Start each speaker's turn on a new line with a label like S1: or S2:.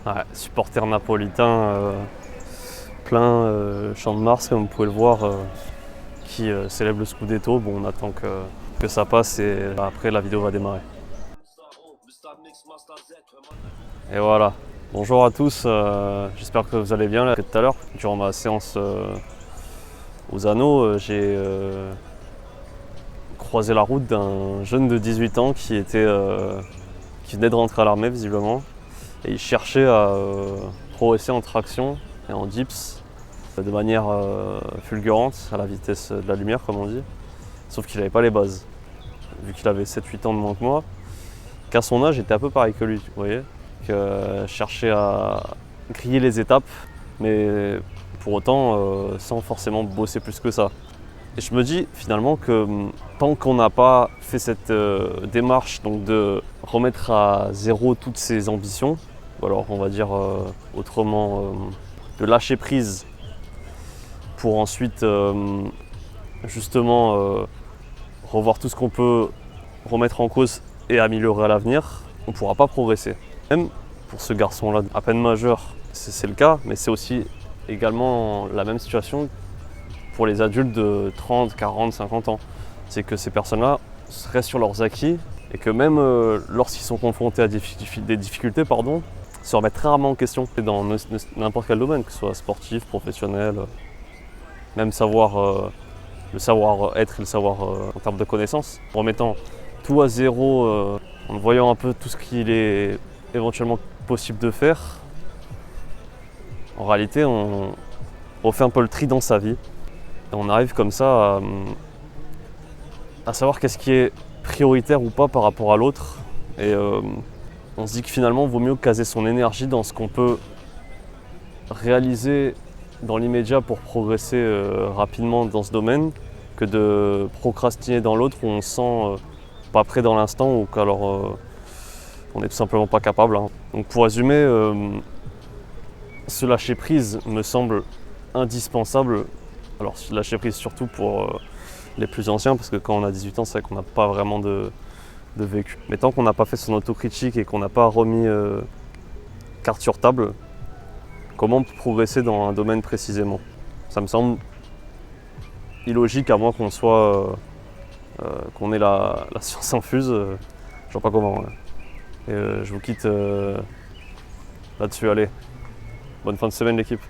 S1: Ouais, supporter napolitain, plein Champ de Mars, comme vous pouvez le voir, qui célèbre le Scudetto. Bon, on attend que ça passe et après la vidéo va démarrer. Et voilà. Bonjour à tous, j'espère que vous allez bien. Là, tout à l'heure, durant ma séance aux anneaux, j'ai croisé la route d'un jeune de 18 ans qui venait de rentrer à l'armée visiblement. Et il cherchait à progresser en traction et en dips de manière fulgurante, à la vitesse de la lumière comme on dit. Sauf qu'il n'avait pas les bases. Vu qu'il avait 7-8 ans de moins que moi, qu'à son âge j'étais un peu pareil que lui, vous voyez. Que je cherchais à griller les étapes, mais pour autant sans forcément bosser plus que ça. Et je me dis finalement que tant qu'on n'a pas fait cette démarche donc de remettre à zéro toutes ses ambitions, ou alors on va dire autrement de lâcher prise pour ensuite justement revoir tout ce qu'on peut remettre en cause et améliorer à l'avenir, on ne pourra pas progresser. Même pour ce garçon-là, à peine majeur, c'est le cas, mais c'est aussi également la même situation pour les adultes de 30, 40, 50 ans. C'est que ces personnes-là seraient sur leurs acquis et que même lorsqu'ils sont confrontés à des difficultés, se remettent très rarement en question dans n'importe quel domaine, que ce soit sportif, professionnel, même le savoir-être et le savoir en termes de connaissances. En remettant tout à zéro, en voyant un peu tout ce qu'il est éventuellement possible de faire, en réalité on refait un peu le tri dans sa vie. Et on arrive comme ça à savoir qu'est-ce qui est prioritaire ou pas par rapport à l'autre. Et on se dit que finalement, il vaut mieux caser son énergie dans ce qu'on peut réaliser dans l'immédiat pour progresser rapidement dans ce domaine que de procrastiner dans l'autre où on se sent pas prêt dans l'instant ou qu'alors on n'est tout simplement pas capable. Donc pour résumer, ce lâcher prise me semble indispensable. Alors lâcher prise surtout pour les plus anciens, parce que quand on a 18 ans, c'est vrai qu'on n'a pas vraiment de vécu. Mais tant qu'on n'a pas fait son autocritique et qu'on n'a pas remis carte sur table, comment progresser dans un domaine précisément? Ça me semble illogique à moins qu'on soit qu'on ait la science infuse. Je vois pas comment. Ouais. Et je vous quitte là-dessus. Allez, bonne fin de semaine l'équipe.